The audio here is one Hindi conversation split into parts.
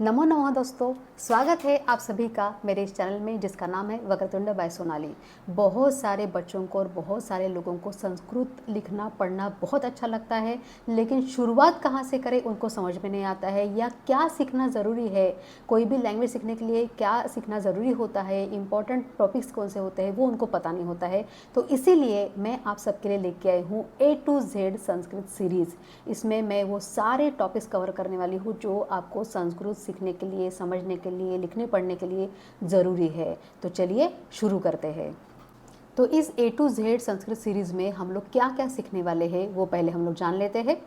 नमो नमः दोस्तों, स्वागत है आप सभी का मेरे इस चैनल में जिसका नाम है वक्रतुंड बाय सोनाली। बहुत सारे बच्चों को और बहुत सारे लोगों को संस्कृत लिखना पढ़ना बहुत अच्छा लगता है, लेकिन शुरुआत कहाँ से करें उनको समझ में नहीं आता है, या क्या सीखना ज़रूरी है। कोई भी लैंग्वेज सीखने के लिए क्या सीखना ज़रूरी होता है, इंपॉर्टेंट टॉपिक्स कौन से होते हैं वो उनको पता नहीं होता है। तो इसीलिए मैं आप सबके लिए लेके आई हूँ A to Z Sanskrit series. इसमें मैं वो सारे टॉपिक्स कवर करने वाली हूँ जो आपको संस्कृत सीखने के लिए, समझने के लिए, लिखने पढ़ने के लिए ज़रूरी है। तो चलिए शुरू करते हैं। तो इस A to Z Sanskrit series में हम लोग क्या क्या सीखने वाले हैं वो पहले हम लोग जान लेते हैं।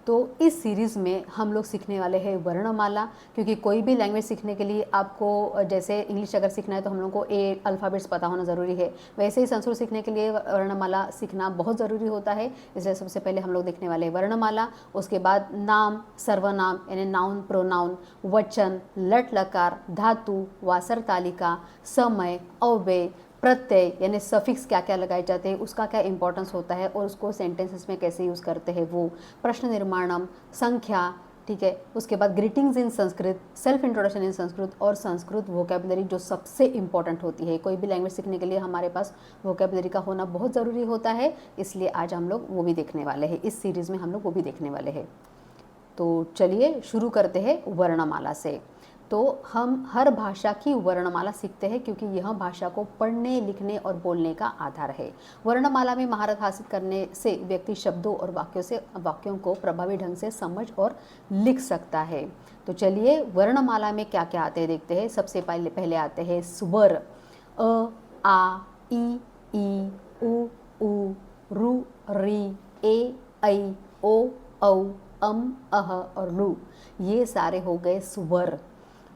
तो इस सीरीज़ में हम लोग सीखने वाले हैं वर्णमाला, क्योंकि कोई भी लैंग्वेज सीखने के लिए आपको, जैसे इंग्लिश अगर सीखना है तो हम लोग को ए अल्फ़ाबेट्स पता होना ज़रूरी है, वैसे ही संस्कृत सीखने के लिए वर्णमाला सीखना बहुत ज़रूरी होता है। इसलिए सबसे पहले हम लोग देखने वाले हैं वर्णमाला। उसके बाद नाम, सर्वनाम यानी नाउन, प्रोनाउन, वचन, लट लकार, धातु, वासर तालिका, समय, अव्यय, प्रत्यय यानी सफिक्स क्या क्या लगाए जाते हैं, उसका क्या इंपॉर्टेंस होता है और उसको सेंटेंसेस में कैसे यूज़ करते हैं वो, प्रश्न निर्माणम, संख्या, ठीक है। उसके बाद greetings in Sanskrit, self introduction in Sanskrit और संस्कृत वोकेबलरी जो सबसे इंपॉर्टेंट होती है। कोई भी लैंग्वेज सीखने के लिए हमारे पास वोकेबलरी का होना बहुत ज़रूरी होता है, इसलिए आज हम लोग वो भी देखने वाले हैं। इस सीरीज़ में हम लोग वो भी देखने वाले हैं। तो चलिए शुरू करते हैं वर्णमाला से। तो हम हर भाषा की वर्णमाला सीखते हैं क्योंकि यह भाषा को पढ़ने, लिखने और बोलने का आधार है। वर्णमाला में महारत हासिल करने से व्यक्ति शब्दों और वाक्यों को प्रभावी ढंग से समझ और लिख सकता है। तो चलिए वर्णमाला में क्या क्या आते हैं देखते हैं। सबसे पहले आते हैं स्वर। अ, आ, ई, उ, रू, री, ए, ऐ, ओ, औ, अह और रू। ये सारे हो गए स्वर।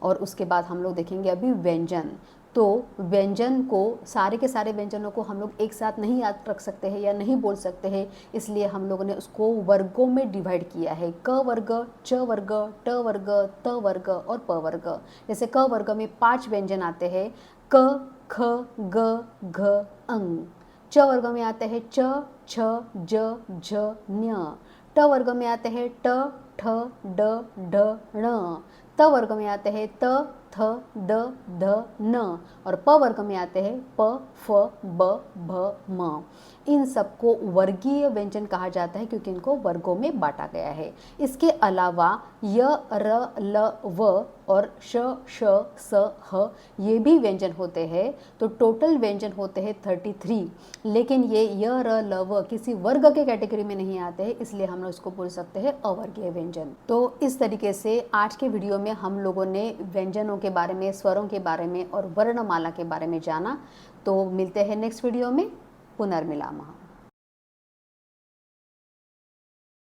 और उसके बाद हम लोग देखेंगे अभी व्यंजन। तो व्यंजन को, सारे के सारे व्यंजनों को हम लोग एक साथ नहीं याद रख सकते हैं या नहीं बोल सकते हैं, इसलिए हम लोगों ने उसको वर्गों में डिवाइड किया है। क वर्ग, च वर्ग, ट वर्ग, त वर्ग और प वर्ग। जैसे क वर्ग में 5 व्यंजन आते हैं, क, ख, ग, घ, अंग। च वर्ग में आते हैं च, छ, ज, झ, ञ। ट वर्ग में आते हैं ट, ठ, ड, ढ, ण। त वर्ग में आते हैं त, थ, द, ध, न। और प वर्ग में आते हैं प, फ, ब, भ, म। इन सबको वर्गीय व्यंजन कहा जाता है क्योंकि इनको वर्गों में बांटा गया है। इसके अलावा य, र, ल, व और श, श, स, ह ये भी व्यंजन होते हैं। तो टोटल व्यंजन होते हैं 33, लेकिन ये य, र, ल, व किसी वर्ग के कैटेगरी में नहीं आते हैं, इसलिए हम लोग इसको बोल सकते हैं अवर्गीय व्यंजन। तो इस तरीके से आज के वीडियो में हम लोगों ने व्यंजनों के बारे में, स्वरों के बारे में और वर्णमाला के बारे में जाना। तो मिलते हैं नेक्स्ट वीडियो में। पुनर्मिलामः।